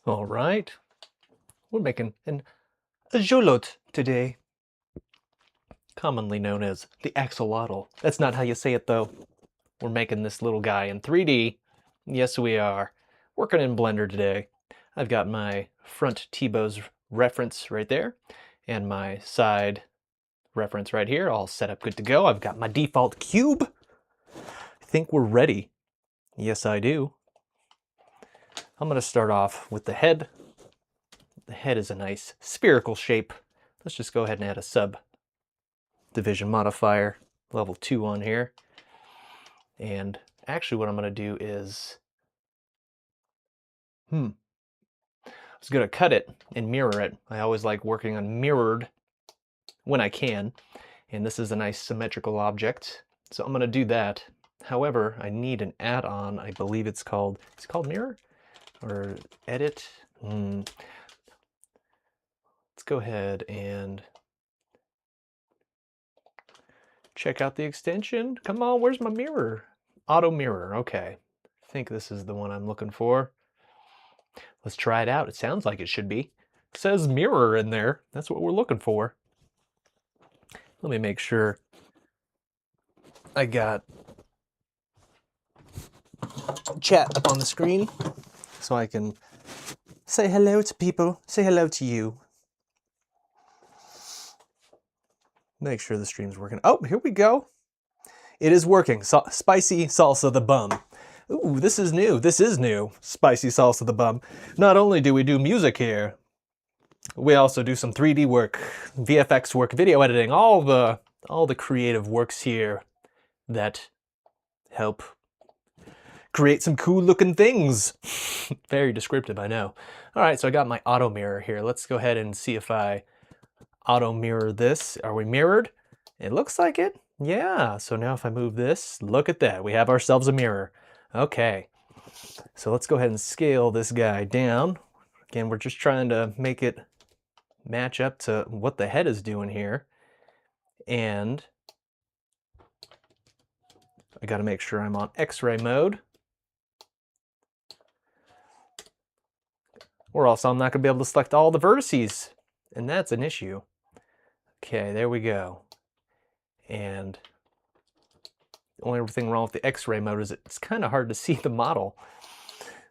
All right, we're making an axolotl today, commonly known as the axolotl. That's not how you say it though. We're making this little guy in 3D. Yes, we are. Working in Blender today. I've got my front T-bows reference right there, and my side reference right here, all set up good to go. I've got my default cube. I think we're ready. Yes, I do. I'm gonna start off with the head. The head is a nice spherical shape. Let's just go ahead and add a subdivision modifier, level 2 on here. And actually what I'm gonna do is, I was gonna cut it and mirror it. I always like working on mirrored when I can. And this is a nice symmetrical object. So I'm gonna do that. However, I need an add-on. I believe it's called mirror or edit. Let's go ahead and check out the extension. Come on, where's my mirror? Auto mirror, okay. I think this is the one I'm looking for. Let's try it out. It sounds like it should be. It says mirror in there. That's what we're looking for. Let me make sure I got chat up on the screen so I can say hello to people. Say hello to you. Make sure the stream's working. Oh, here we go. It is working. Spicy salsa the bum. Ooh, this is new. This is new. Spicy salsa the bum. Not only do we do music here, we also do some 3D work, VFX work, video editing, all the creative works here that help create some cool looking things. Very descriptive, I know. All right, so I got my auto mirror here. Let's go ahead and see if I auto mirror this. Are we mirrored? It looks like it. Yeah, so now if I move this, look at that. We have ourselves a mirror. Okay, so let's go ahead and scale this guy down. Again, we're just trying to make it match up to what the head is doing here. And I got to make sure I'm on X-ray mode, or else I'm not going to be able to select all the vertices, and that's an issue. Okay, there we go. And the only thing wrong with the X-ray mode is it's kind of hard to see the model.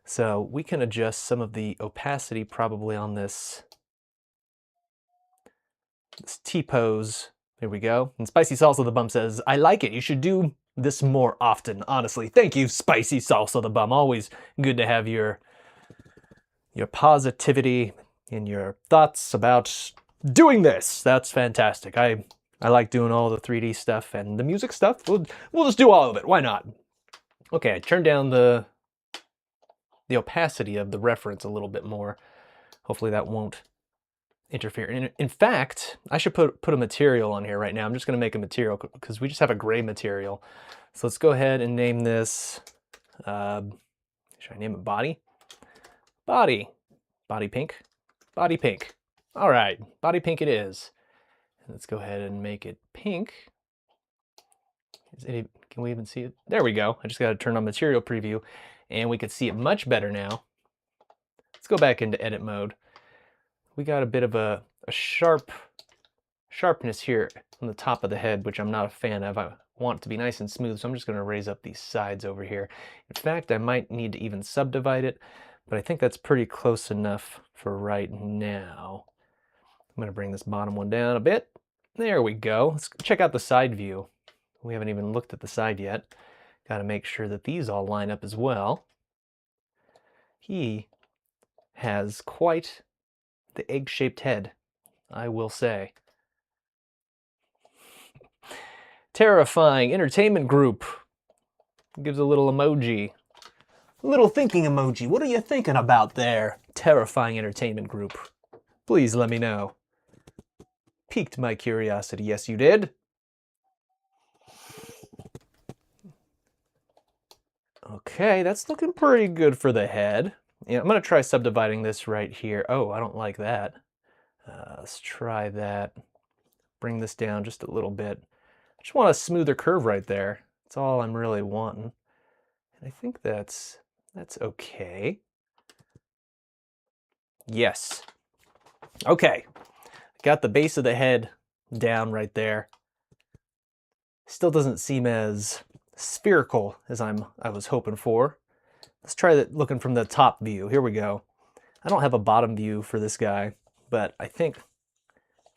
So we can adjust some of the opacity probably on this T-pose. There we go. And Spicy Salsa the Bum says, I like it. You should do this more often, honestly. Thank you, Spicy Salsa the Bum. Always good to have your positivity and your thoughts about doing this. That's fantastic. I like doing all the 3D stuff and the music stuff. We'll just do all of it. Why not? Okay, I turned down the opacity of the reference a little bit more. Hopefully that won't interfere. In fact, I should put a material on here right now. I'm just going to make a material because we just have a gray material. So let's go ahead and name this, should I name it body? Body pink, body pink. All right, body pink it is. Let's go ahead and make it pink. Can we even see it? There we go. I just got to turn on material preview and we can see it much better now. Let's go back into edit mode. We got a bit of a sharpness here on the top of the head, which I'm not a fan of. I want it to be nice and smooth, so I'm just going to raise up these sides over here. In fact, I might need to even subdivide it, but I think that's pretty close enough for right now. I'm going to bring this bottom one down a bit. There we go. Let's check out the side view. We haven't even looked at the side yet. Got to make sure that these all line up as well. He has quite the egg-shaped head, I will say. Terrifying entertainment group gives a little emoji. A little thinking emoji. What are you thinking about there? Terrifying entertainment group. Please let me know. Piqued my curiosity. Yes, you did. Okay, that's looking pretty good for the head. Yeah, I'm going to try subdividing this right here. Oh, I don't like that. Let's try that. Bring this down just a little bit. I just want a smoother curve right there. That's all I'm really wanting. And I think that's okay. Yes. Okay, got the base of the head down right there. Still doesn't seem as spherical as I was hoping for. Let's try that looking from the top view. Here we go. I don't have a bottom view for this guy, but I think if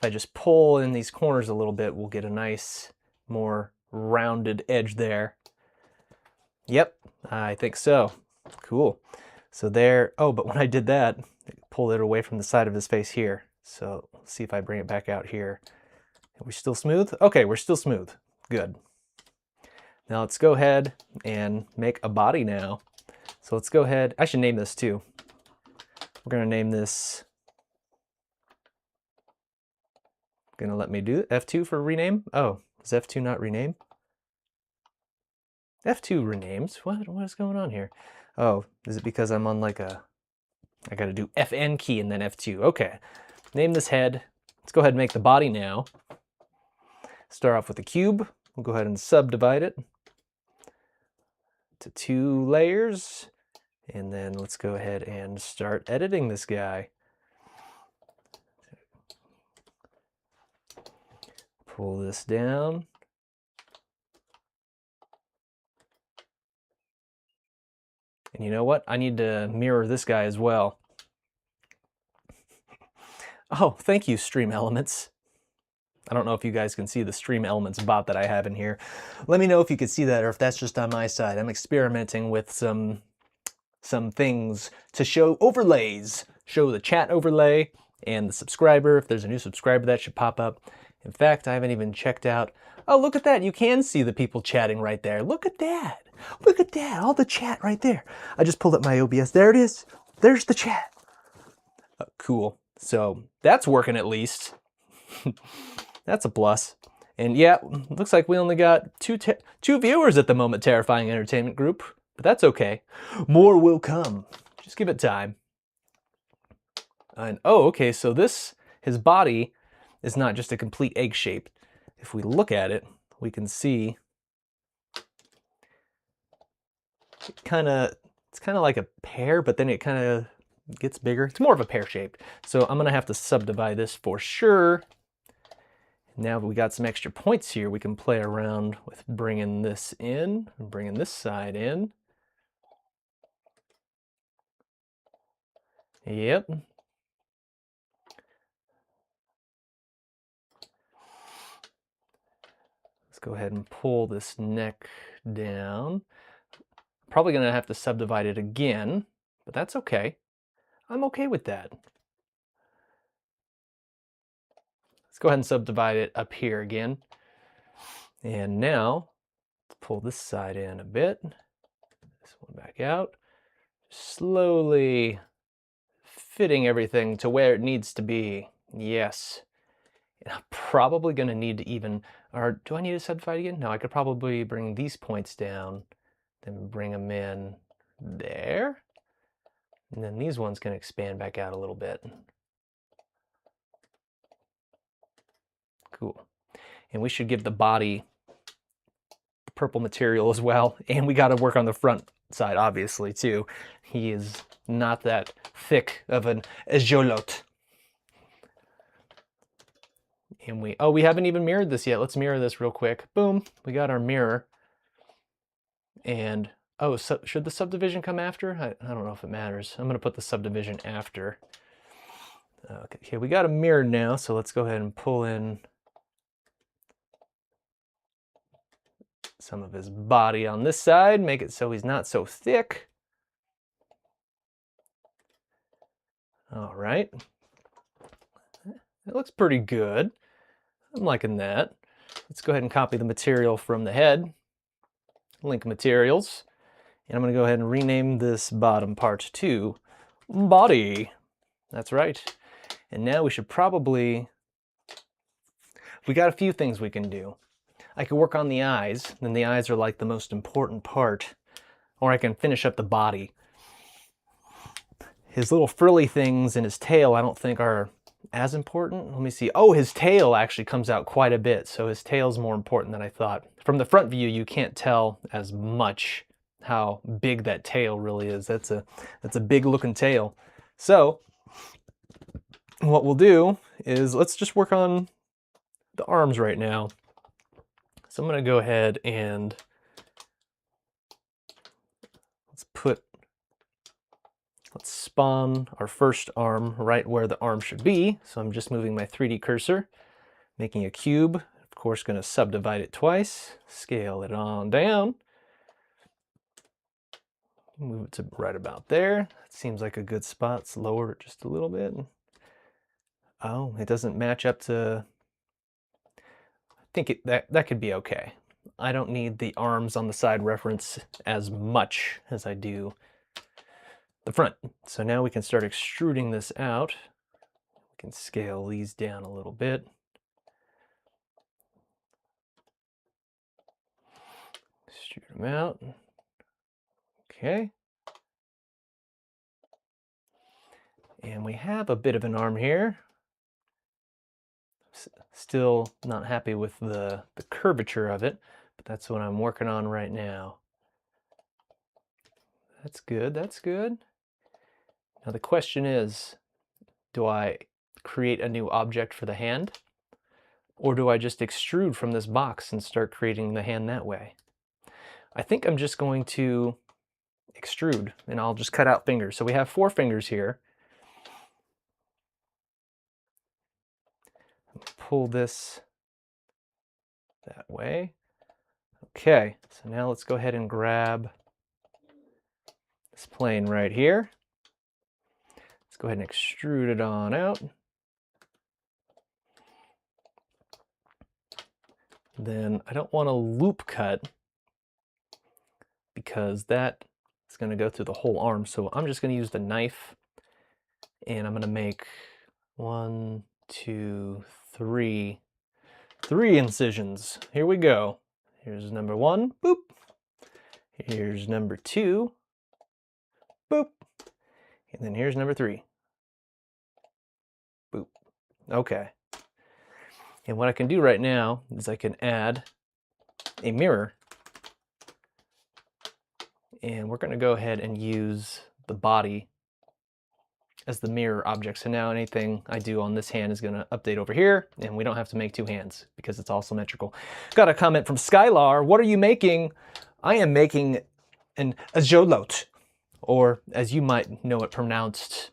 I just pull in these corners a little bit, we'll get a nice, more rounded edge there. Yep, I think so. Cool. So there, oh, but when I did that, I pulled it away from the side of his face here. So let's see if I bring it back out here. Are we still smooth? Okay, we're still smooth. Good. Now let's go ahead and make a body now. So let's go ahead, I should name this too. We're gonna name this, gonna let me do it, F2 for rename? Oh, does F2 not rename? F2 renames, what is going on here? Oh, is it because I'm on like a, I gotta do FN key and then F2, okay. Name this head, let's go ahead and make the body now. Start off with the cube, we'll go ahead and subdivide it to 2 layers. And then let's go ahead and start editing this guy. Pull this down. And you know what? I need to mirror this guy as well. Oh, thank you, Stream Elements. I don't know if you guys can see the Stream Elements bot that I have in here. Let me know if you can see that or if that's just on my side. I'm experimenting with some things to show overlays. Show the chat overlay and the subscriber. If there's a new subscriber, that should pop up. In fact, I haven't even checked out. Oh, look at that. You can see the people chatting right there. Look at that. Look at that. All the chat right there. I just pulled up my OBS. There it is. There's the chat. Oh, cool. So that's working at least. That's a plus. And yeah, looks like we only got two viewers at the moment, Terrifying Entertainment Group. But that's okay. More will come. Just give it time. And oh, okay, so his body is not just a complete egg shape. If we look at it, we can see it's kind of like a pear, but then it kind of gets bigger. It's more of a pear shape. So I'm gonna have to subdivide this for sure. Now that we got some extra points here, we can play around with bringing this in and bringing this side in. Yep. Let's go ahead and pull this neck down. Probably gonna have to subdivide it again, but that's okay. I'm okay with that. Let's go ahead and subdivide it up here again. And now, let's pull this side in a bit. This one back out. Slowly fitting everything to where it needs to be. Yes. And I'm probably gonna need to even, or do I need to subdivide again? No, I could probably bring these points down, then bring them in there. And then these ones can expand back out a little bit. Cool. And we should give the body purple material as well. And we got to work on the front side, obviously, too. He is not that thick of an Axolotl. And we haven't even mirrored this yet. Let's mirror this real quick. Boom, we got our mirror. And, oh, so should the subdivision come after? I don't know if it matters. I'm gonna put the subdivision after. Okay, we got a mirror now, so let's go ahead and pull in some of his body on this side, make it so he's not so thick. All right. It looks pretty good. I'm liking that. Let's go ahead and copy the material from the head. Link materials. And I'm going to go ahead and rename this bottom part to body. That's right. And now we should probably, we got a few things we can do. I could work on the eyes, and the eyes are like the most important part. Or I can finish up the body. His little frilly things and his tail I don't think are as important. Let me see. Oh, his tail actually comes out quite a bit, so his tail's more important than I thought. From the front view, you can't tell as much how big that tail really is. That's a big looking tail. So what we'll do is let's just work on the arms right now. So I'm going to go ahead and let's spawn our first arm right where the arm should be. So I'm just moving my 3D cursor, making a cube. Of course, going to subdivide it twice, scale it on down. Move it to right about there. That seems like a good spot. Let's lower it just a little bit. Oh, it doesn't match up to... I think that could be okay. I don't need the arms on the side reference as much as I do the front. So now we can start extruding this out. We can scale these down a little bit. Extrude them out. Okay. And we have a bit of an arm here. Still not happy with the curvature of it, but that's what I'm working on right now. That's good, that's good. Now the question is, do I create a new object for the hand? Or do I just extrude from this box and start creating the hand that way? I think I'm just going to extrude, and I'll just cut out fingers. So we have 4 fingers here. Pull this that way. Okay, so now let's go ahead and grab this plane right here. Let's go ahead and extrude it on out. Then I don't want to loop cut because that is going to go through the whole arm. So I'm just going to use the knife, and I'm going to make 1, 2, 3 incisions. Here we go. Here's number 1, boop. Here's number 2, boop. And then here's number 3, boop. Okay. And what I can do right now is I can add a mirror. And we're going to go ahead and use the body as the mirror object. So now anything I do on this hand is going to update over here, and we don't have to make 2 hands because it's all symmetrical. Got a comment from Skylar. What are you making? I am making an axolotl, or as you might know it pronounced,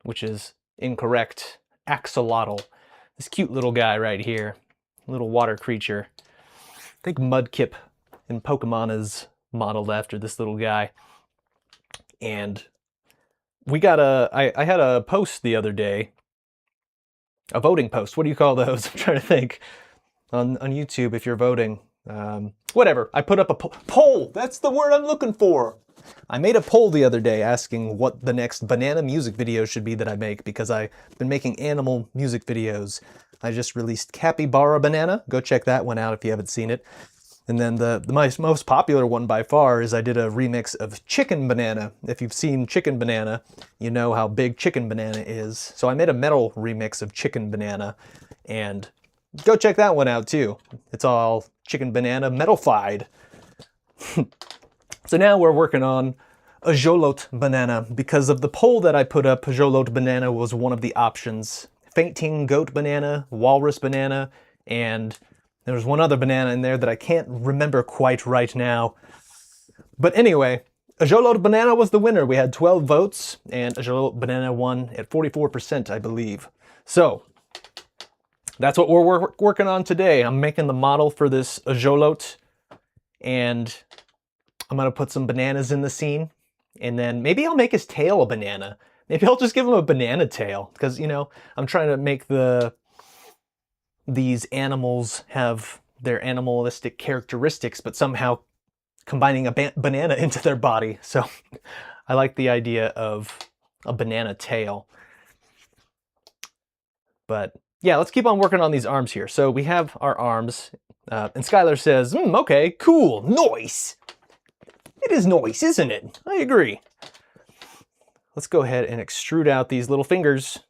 which is incorrect, axolotl. This cute little guy right here, little water creature. I think Mudkip in Pokemon is modeled after this little guy. And we got I had a post the other day, a voting post. What do you call those? I'm trying to think. On YouTube, if you're voting. Whatever. I put up a poll. That's the word I'm looking for. I made a poll the other day asking what the next banana music video should be that I make, because I've been making animal music videos. I just released Capybara Banana. Go check that one out if you haven't seen it. And then the most popular one by far is I did a remix of Chicken Banana. If you've seen Chicken Banana, you know how big Chicken Banana is. So I made a metal remix of Chicken Banana, and go check that one out too. It's all Chicken Banana metal-fied. So now we're working on Axolotl Banana. Because of the poll that I put up, Axolotl Banana was one of the options. Fainting Goat Banana, Walrus Banana, and there was one other banana in there that I can't remember quite right now. But anyway, Axolotl Banana was the winner. We had 12 votes, and Axolotl Banana won at 44%, I believe. So that's what we're working on today. I'm making the model for this axolotl, and I'm going to put some bananas in the scene, and then maybe I'll make his tail a banana. Maybe I'll just give him a banana tail, because, you know, I'm trying to make these animals have their animalistic characteristics, but somehow combining a banana into their body. So I like the idea of a banana tail. But yeah, let's keep on working on these arms here. So we have our arms, and Skylar says, okay, cool, nice. It is nice, isn't it? I agree. Let's go ahead and extrude out these little fingers.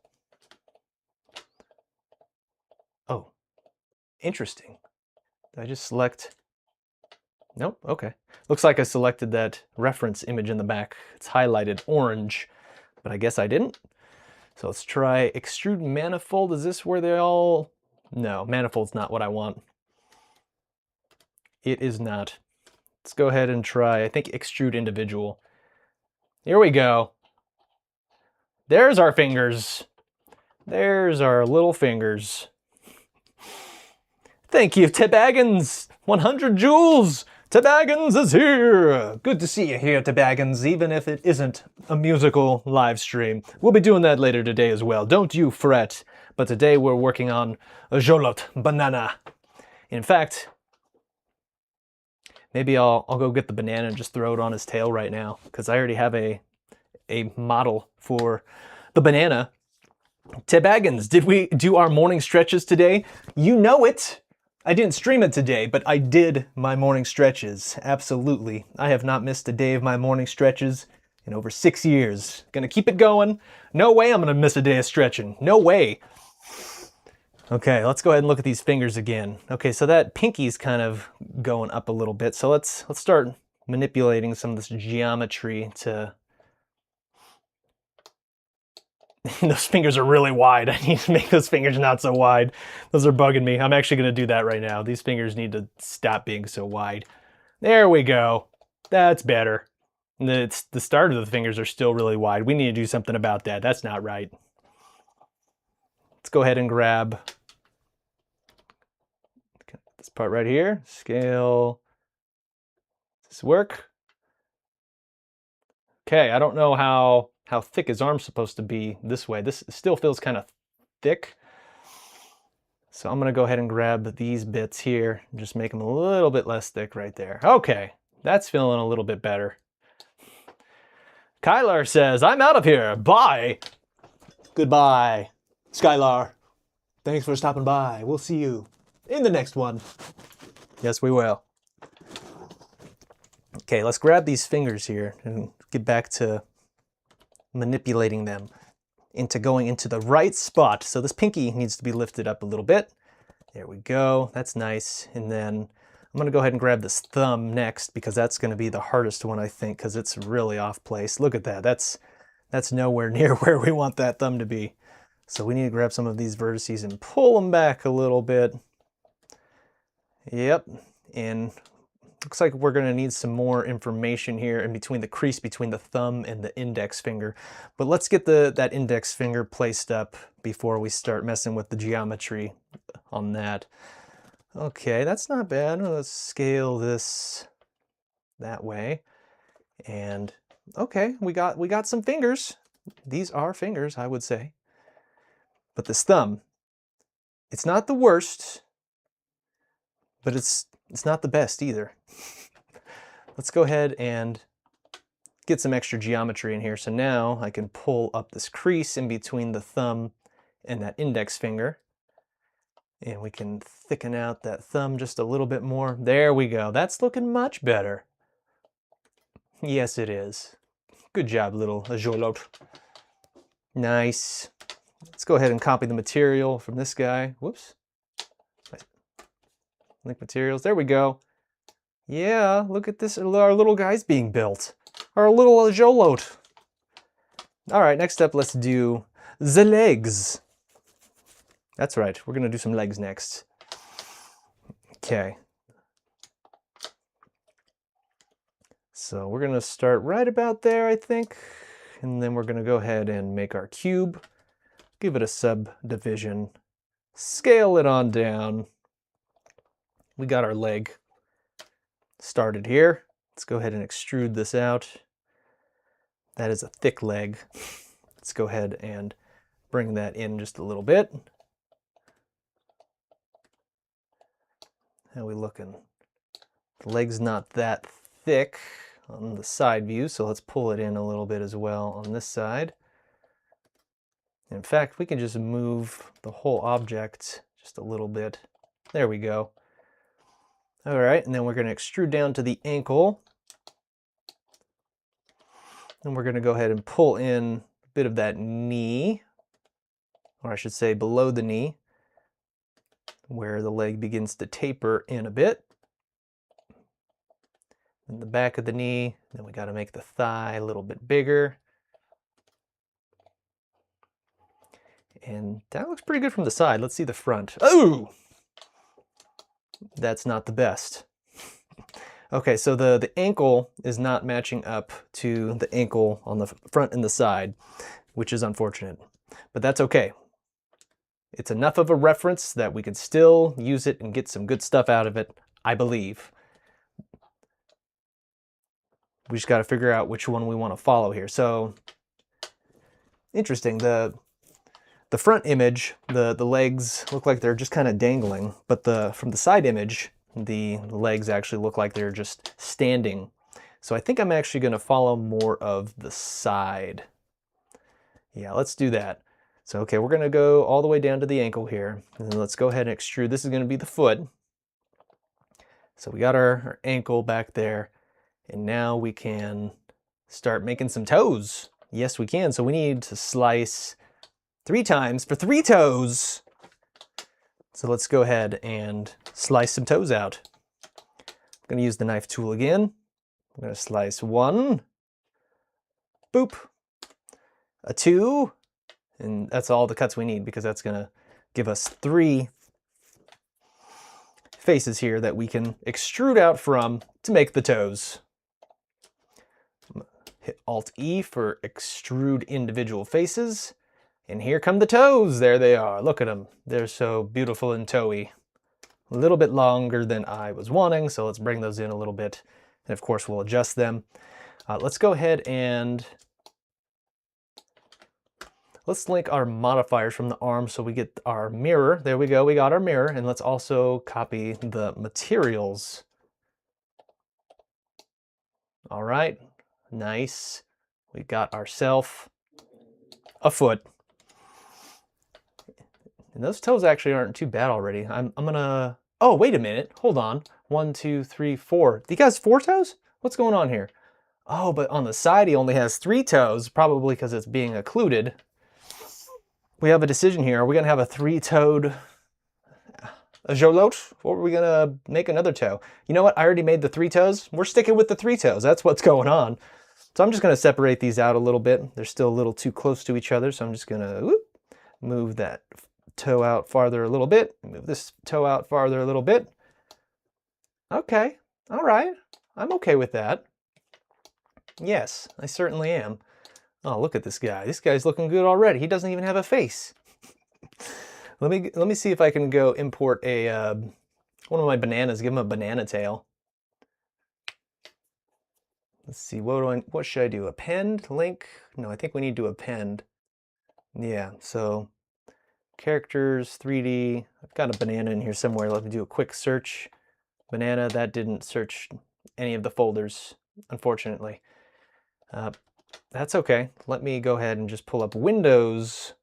Oh, interesting. Did I just select? Nope, okay. Looks like I selected that reference image in the back. It's highlighted orange, but I guess I didn't. So let's try extrude manifold. Is this where they all... No, manifold's not what I want. It is not. Let's go ahead and try, I think, extrude individual. Here we go. There's our fingers. There's our little fingers. Thank you, Tebaggins! 100 joules! Tebaggins is here! Good to see you here, Tebaggins, even if it isn't a musical live stream. We'll be doing that later today as well, don't you fret. But today we're working on Axolotl Banana. In fact, maybe I'll go get the banana and just throw it on his tail right now, because I already have a model for the banana. Tebaggins, did we do our morning stretches today? You know it! I didn't stream it today, but I did my morning stretches. Absolutely. I have not missed a day of my morning stretches in over 6 years. Gonna keep it going. No way I'm gonna miss a day of stretching. No way. Okay, let's go ahead and look at these fingers again. Okay, so that pinky's kind of going up a little bit. So let's start manipulating some of this geometry to... Those fingers are really wide. I need to make those fingers not so wide. Those are bugging me. I'm actually going to do that right now. These fingers need to stop being so wide. There we go. That's better. The start of the fingers are still really wide. We need to do something about that. That's not right. Let's go ahead and grab this part right here. Scale. Does this work? Okay, I don't know how thick his arm's supposed to be this way. This still feels kind of thick. So I'm gonna go ahead and grab these bits here and just make them a little bit less thick right there. Okay, that's feeling a little bit better. Kylar says, I'm out of here, bye. Goodbye, Skylar. Thanks for stopping by. We'll see you in the next one. Yes, we will. Okay, let's grab these fingers here and get back to manipulating them into going into the right spot. So this pinky needs to be lifted up a little bit. There we go. That's nice. And then I'm going to go ahead and grab this thumb next, because that's going to be the hardest one, I think, because it's really off place. Look at that. That's nowhere near where we want that thumb to be. So we need to grab some of these vertices and pull them back a little bit. Yep. And looks like we're going to need some more information here in between the crease between the thumb and the index finger. But let's get that index finger placed up before we start messing with the geometry on that. Okay, that's not bad. Let's scale this that way. And okay, we got some fingers. These are fingers, I would say. But this thumb, it's not the worst, but it's not the best either. Let's go ahead and get some extra geometry in here. So now I can pull up this crease in between the thumb and that index finger. And we can thicken out that thumb just a little bit more. There we go. That's looking much better. Yes, it is. Good job, little Axolotl. Nice. Let's go ahead and copy the material from this guy. Whoops. Link materials. There we go. Yeah, look at this. Our little guy's being built. Our little Axolotl. All right, next up, let's do the legs. That's right. We're going to do some legs next. Okay. So we're going to start right about there, I think. And then we're going to go ahead and make our cube. Give it a subdivision. Scale it on down. We got our leg started here. Let's go ahead and extrude this out. That is a thick leg. Let's go ahead and bring that in just a little bit. How are we looking? The leg's not that thick on the side view, so let's pull it in a little bit as well on this side. In fact, we can just move the whole object just a little bit. There we go. All right, and then we're going to extrude down to the ankle. And we're going to go ahead and pull in a bit of that knee, or I should say below the knee, where the leg begins to taper in a bit. And the back of the knee, then we got to make the thigh a little bit bigger. And that looks pretty good from the side. Let's see the front. Oh! That's not the best. Okay, so the ankle is not matching up to the ankle on the front and the side, which is unfortunate. But that's okay. It's enough of a reference that we can still use it and get some good stuff out of it, I believe. We just got to figure out which one we want to follow here. So, interesting. The front image, the legs look like they're just kind of dangling, but from the side image, the legs actually look like they're just standing. So I think I'm actually going to follow more of the side. Yeah, let's do that. So, okay, we're going to go all the way down to the ankle here. And then let's go ahead and extrude. This is going to be the foot. So we got our ankle back there. And now we can start making some toes. Yes, we can. So we need to slice 3 times for 3 toes. So let's go ahead and slice some toes out. I'm going to use the knife tool again. I'm going to slice 1. Boop. A 2. And that's all the cuts we need because that's going to give us 3 faces here that we can extrude out from to make the toes. Hit Alt-E for extrude individual faces. And here come the toes. There they are. Look at them. They're so beautiful and toey. A little bit longer than I was wanting, so let's bring those in a little bit. And of course, we'll adjust them. Let's go ahead and let's link our modifiers from the arm so we get our mirror. There we go. We got our mirror. And let's also copy the materials. All right. Nice. We got ourselves a foot. And those toes actually aren't too bad already. I'm gonna, oh, wait a minute, hold on. 1, 2, 3, 4. Do you guys 4 toes? What's going on here? Oh, but on the side he only has 3 toes, probably because it's being occluded. We have a decision here. Are we gonna have a 3-toed axolotl, or are we gonna make another toe? You know what, I already made the 3 toes. We're sticking with the 3 toes, that's what's going on. So I'm just gonna separate these out a little bit. They're still a little too close to each other, so I'm just gonna move that toe out farther a little bit, move this toe out farther a little bit. Okay, all right, I'm okay with that. Yes, I certainly am. Oh, look at this guy. This guy's looking good already. He doesn't even have a face. Let me see if I can go import a one of my bananas, give him a banana tail. Let's see, what should I do? Append, link? No, I think we need to append. Yeah, so characters, 3D. I've got a banana in here somewhere. Let me do a quick search. Banana, that didn't search any of the folders, unfortunately. That's okay. Let me go ahead and just pull up Windows.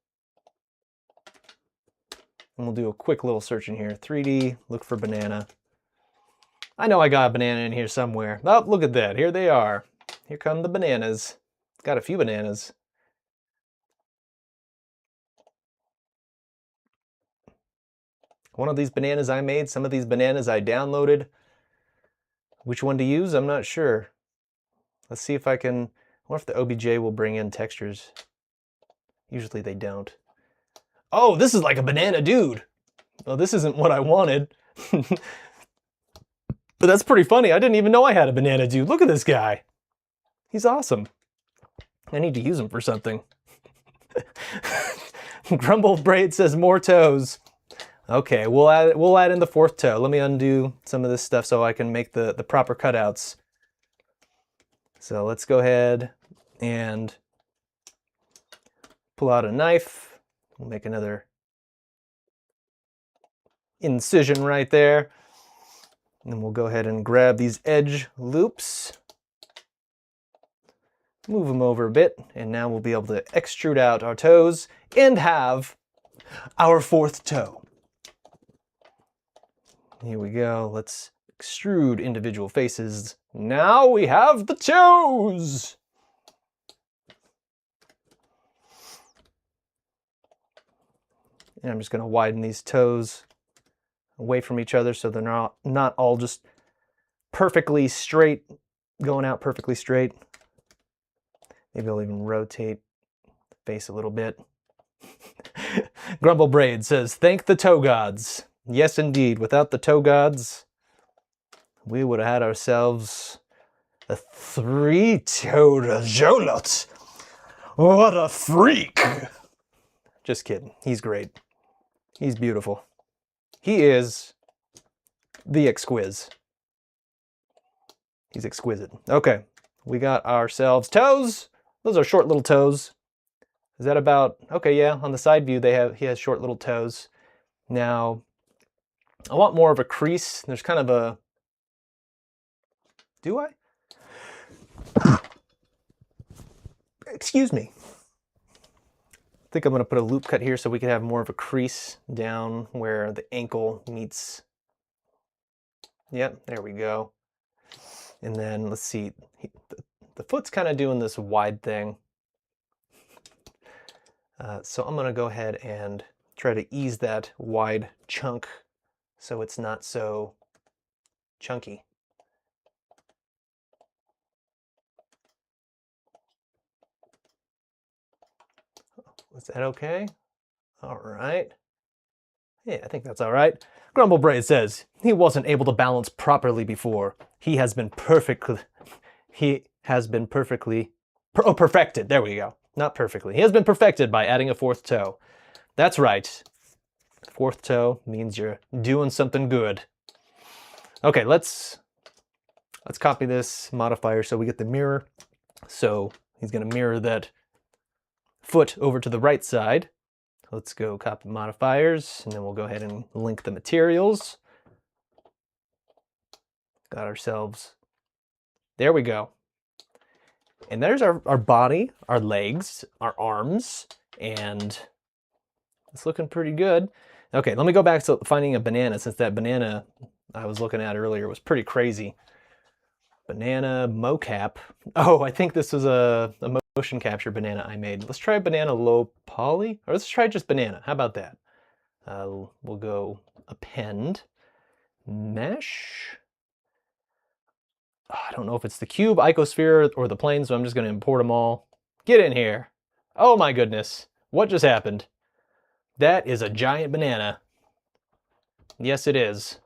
And we'll do a quick little search in here. 3D, look for banana. I know I got a banana in here somewhere. Oh, look at that. Here they are. Here come the bananas. Got a few bananas. One of these bananas I made, some of these bananas I downloaded. Which one to use, I'm not sure. Let's see if I can, I wonder if the OBJ will bring in textures. Usually they don't. Oh, this is like a banana dude. Well, this isn't what I wanted. But that's pretty funny. I didn't even know I had a banana dude. Look at this guy. He's awesome. I need to use him for something. Grumble Braid says more toes. Okay, we'll add in the 4th toe. Let me undo some of this stuff so I can make the proper cutouts. So let's go ahead and pull out a knife. We'll make another incision right there. And then we'll go ahead and grab these edge loops. Move them over a bit, and now we'll be able to extrude out our toes and have our 4th toe. Here we go. Let's extrude individual faces. Now we have the toes! And I'm just going to widen these toes away from each other so they're not all just perfectly straight, going out perfectly straight. Maybe I'll even rotate the face a little bit. Grumble Braid says, thank the toe gods. Yes, indeed. Without the toe gods, we would have had ourselves a 3-toed axolotl. What a freak. Just kidding. He's great. He's beautiful. He is the exquiz. He's exquisite. Okay, we got ourselves toes. Those are short little toes. Is that about, okay, yeah, on the side view he has short little toes. Now, I want more of a crease. There's kind of a, do I? Excuse me. I think I'm gonna put a loop cut here so we can have more of a crease down where the ankle meets. Yep, there we go. And then let's see, the foot's kind of doing this wide thing. So I'm gonna go ahead and try to ease that wide chunk so it's not so chunky. Is that okay? All right. Yeah, I think that's all right. Grumble Braid says, he wasn't able to balance properly before. He has been perfectly, perfected. There we go. Not perfectly. He has been perfected by adding a 4th toe. That's right. 4th toe means you're doing something good. Okay, let's copy this modifier so we get the mirror. So he's gonna mirror that foot over to the right side. Let's go copy modifiers, and then we'll go ahead and link the materials. Got ourselves, there we go. And there's our body, our legs, our arms, and it's looking pretty good. Okay, let me go back to finding a banana, since that banana I was looking at earlier was pretty crazy. Banana mocap. Oh, I think this was a motion capture banana I made. Let's try banana low poly, or let's try just banana. How about that? We'll go append, mesh. Oh, I don't know if it's the cube, icosphere, or the plane, so I'm just going to import them all. Get in here. Oh my goodness. What just happened? That is a giant banana. Yes, it is.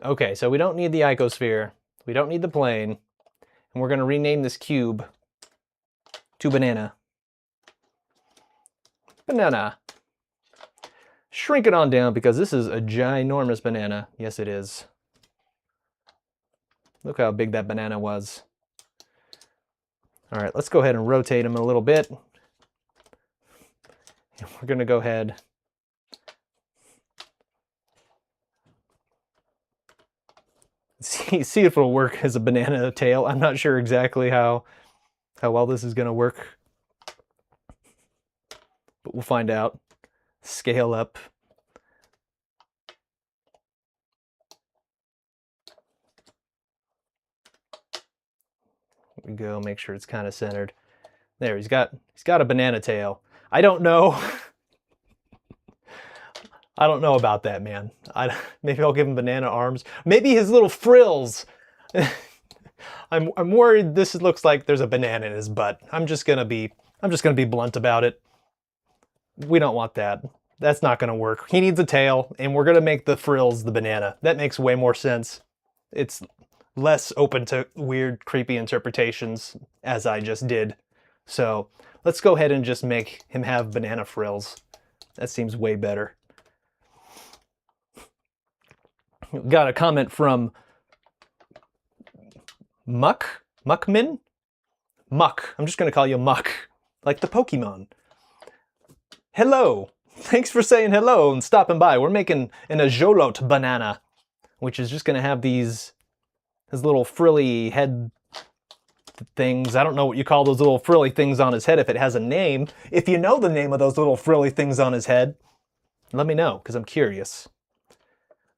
Okay, so we don't need the icosphere. We don't need the plane. And we're going to rename this cube to banana. Banana. Shrink it on down because this is a ginormous banana. Yes, it is. Look how big that banana was. All right, let's go ahead and rotate him a little bit. We're going to go ahead. See if it'll work as a banana tail. I'm not sure exactly how well this is going to work, but we'll find out. Scale up. Here we go. Make sure it's kind of centered. There, he's got a banana tail. I don't know. I don't know about that, man. Maybe I'll give him banana arms. Maybe his little frills. I'm worried this looks like there's a banana in his butt. I'm just gonna be blunt about it. We don't want that. That's not gonna work. He needs a tail, and we're gonna make the frills the banana. That makes way more sense. It's less open to weird, creepy interpretations, as I just did. So let's go ahead and just make him have banana frills. That seems way better. Got a comment from Muckmin? Muck. I'm just going to call you Muck, like the Pokemon. Hello. Thanks for saying hello and stopping by. We're making an Axolotl Banana, which is just going to have his little frilly head things. I don't know what you call those little frilly things on his head, if it has a name. If you know the name of those little frilly things on his head, let me know, because I'm curious.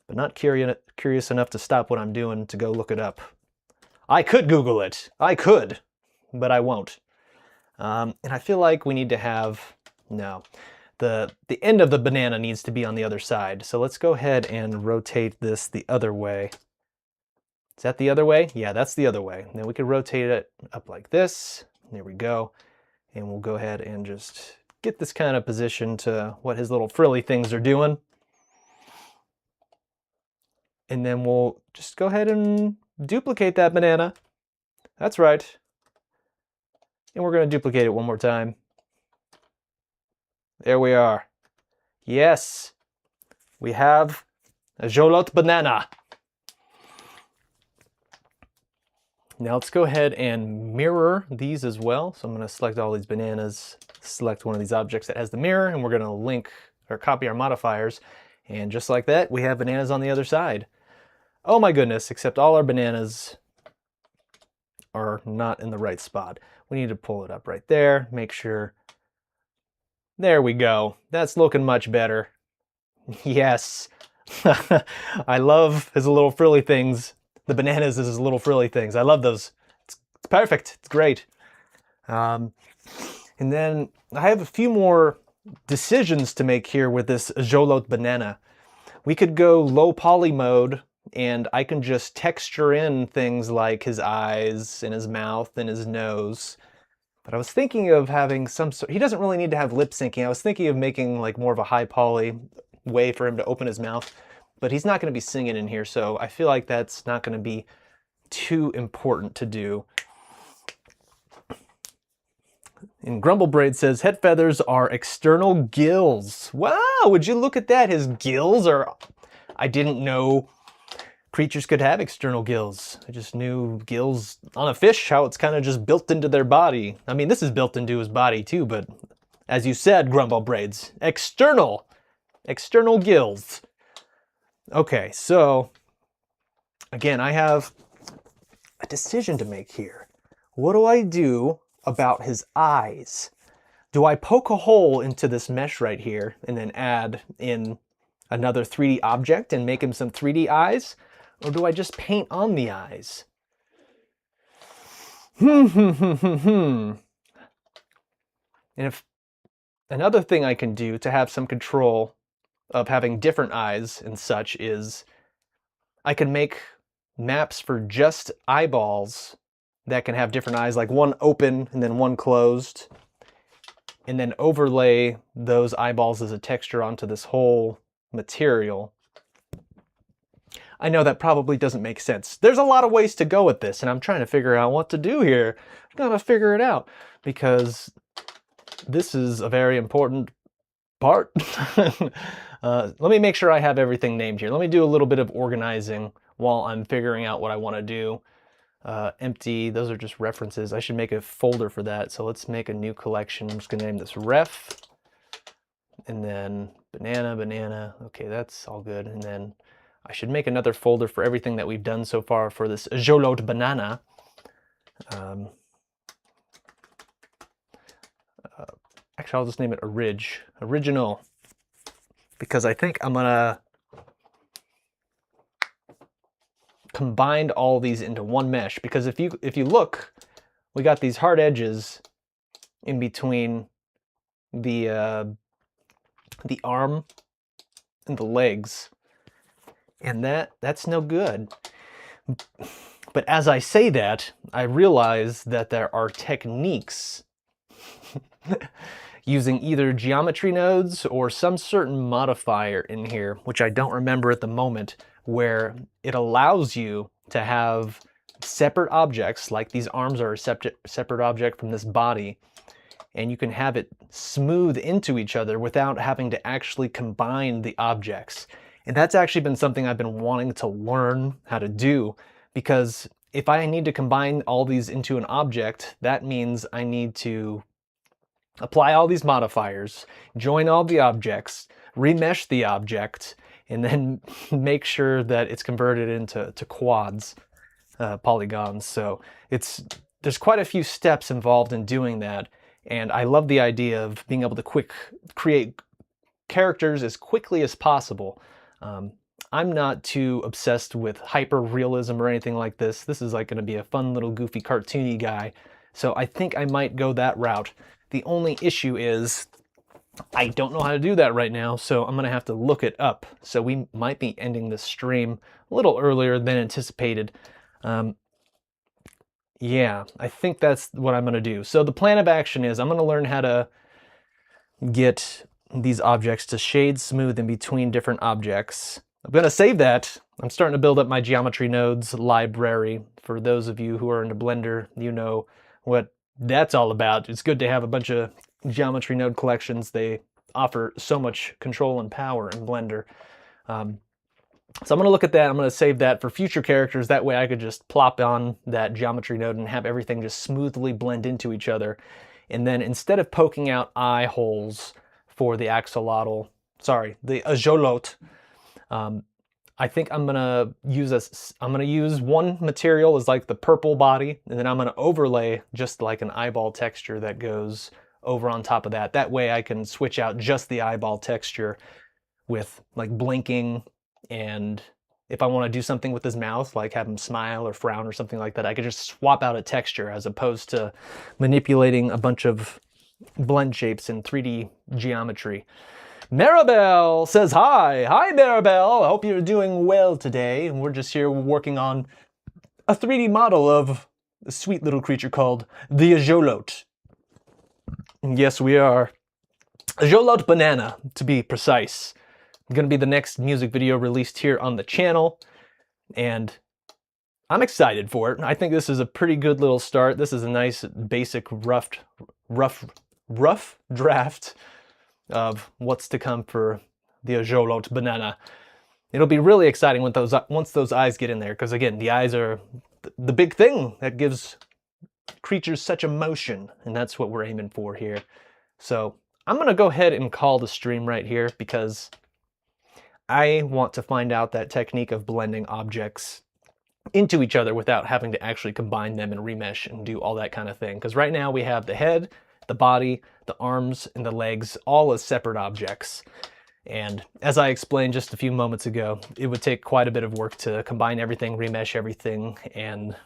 But not curious enough to stop what I'm doing to go look it up. I could Google it. I could, but I won't. And I feel like we need to have, no, the end of the banana needs to be on the other side. So let's go ahead and rotate this the other way. Is that the other way? Yeah, that's the other way. And then we can rotate it up like this. There we go. And we'll go ahead and just get this kind of position to what his little frilly things are doing. And then we'll just go ahead and duplicate that banana. That's right. And we're going to duplicate it one more time. There we are. Yes, we have a Axolotl banana. Now let's go ahead and mirror these as well. So I'm going to select all these bananas, select one of these objects that has the mirror, and we're going to link or copy our modifiers. And just like that, we have bananas on the other side. Oh my goodness, except all our bananas are not in the right spot. We need to pull it up right there, make sure. There we go. That's looking much better. Yes. I love his little frilly things. The bananas is his little frilly things. I love those. It's perfect. It's great. And then I have a few more decisions to make here with this Axolotl banana. We could go low poly mode, and I can just texture in things like his eyes and his mouth and his nose. But I was thinking of having some sort, he doesn't really need to have lip syncing. I was thinking of making like more of a high poly way for him to open his mouth, but he's not going to be singing in here, so I feel like that's not going to be too important to do. And Grumblebraid says, head feathers are external gills. Wow, would you look at that? His gills are, I didn't know creatures could have external gills. I just knew gills on a fish, how it's kind of just built into their body. I mean, this is built into his body too, but as you said, Grumblebraids, external gills. Okay, so again, I have a decision to make here. What do I do about his eyes? Do I poke a hole into this mesh right here and then add in another 3D object and make him some 3D eyes? Or do I just paint on the eyes? And if another thing I can do to have some control of having different eyes and such is I can make maps for just eyeballs that can have different eyes, like one open and then one closed, and then overlay those eyeballs as a texture onto this whole material. I know that probably doesn't make sense. There's a lot of ways to go with this, and I'm trying to figure out what to do here. I've got to figure it out, because this is a very important part. Let me make sure I have everything named here. Let me do a little bit of organizing while I'm figuring out what I want to do. Empty, those are just references. I should make a folder for that. So let's make a new collection. I'm just going to name this ref. And then banana. Okay, that's all good. And then I should make another folder for everything that we've done so far for this Axolotl banana. Actually, I'll just name it original, because I think I'm gonna combine all these into one mesh. Because if you look, we got these hard edges in between the arm and the legs, and that's no good. But as I say that, I realize that there are techniques using either geometry nodes or some certain modifier in here, which I don't remember at the moment, where it allows you to have separate objects, like these arms are a separate object from this body, and you can have it smooth into each other without having to actually combine the objects. And that's actually been something I've been wanting to learn how to do, because if I need to combine all these into an object, that means I need to apply all these modifiers, join all the objects, remesh the object, and then make sure that it's converted into quads, polygons. So there's quite a few steps involved in doing that, and I love the idea of being able to create characters as quickly as possible. I'm not too obsessed with hyper-realism or anything like this. This is like going to be a fun little goofy cartoony guy, so I think I might go that route. The only issue is I don't know how to do that right now, so I'm going to have to look it up. So we might be ending this stream a little earlier than anticipated. Yeah, I think that's what I'm going to do. So the plan of action is I'm going to learn how to get these objects to shade smooth in between different objects. I'm going to save that. I'm starting to build up my geometry nodes library. For those of you who are into Blender, you know what that's all about. It's good to have a bunch of geometry node collections. They offer so much control and power in Blender. So I'm going to look at that. I'm going to save that for future characters. That way I could just plop on that geometry node and have everything just smoothly blend into each other. And then instead of poking out eye holes for the axolotl, sorry, the axolotl, I think I'm gonna use one material as like the purple body, and then I'm gonna overlay just like an eyeball texture that goes over on top of that. That way I can switch out just the eyeball texture with like blinking, and if I want to do something with his mouth, like have him smile or frown or something like that, I could just swap out a texture as opposed to manipulating a bunch of blend shapes in 3D geometry. Maribel says hi. Hi, Maribel. I hope you're doing well today. And we're just here working on a 3D model of a sweet little creature called the Axolotl. Yes, we are. Axolotl Banana, to be precise. Going to be the next music video released here on the channel. And I'm excited for it. I think this is a pretty good little start. This is a nice, basic, rough draft of what's to come for the Axolotl Banana. It'll be really exciting when once those eyes get in there, because again, the eyes are the big thing that gives creatures such emotion, and that's what we're aiming for here. So I'm going to go ahead and call the stream right here, because I want to find out that technique of blending objects into each other without having to actually combine them and remesh and do all that kind of thing. Because right now we have the head, the body, the arms, and the legs all as separate objects. And as I explained just a few moments ago, it would take quite a bit of work to combine everything, remesh everything, and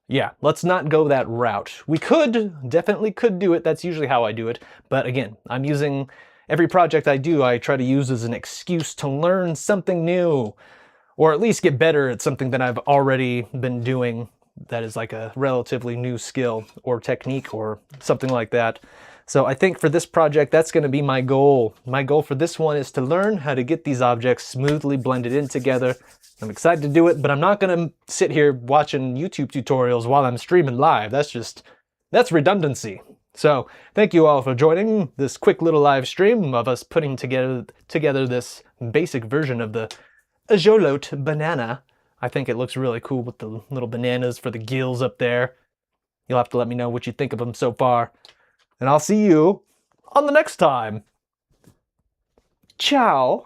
yeah, let's not go that route. We definitely could do it. That's usually how I do it. But again, I'm using every project I do, I try to use as an excuse to learn something new, or at least get better at something that I've already been doing that is like a relatively new skill or technique or something like that. So I think for this project, that's going to be my goal. My goal for this one is to learn how to get these objects smoothly blended in together. I'm excited to do it, but I'm not going to sit here watching YouTube tutorials while I'm streaming live. That's redundancy. So thank you all for joining this quick little live stream of us putting together this basic version of the Axolotl Banana. I think it looks really cool with the little bananas for the gills up there. You'll have to let me know what you think of them so far. And I'll see you on the next time. Ciao.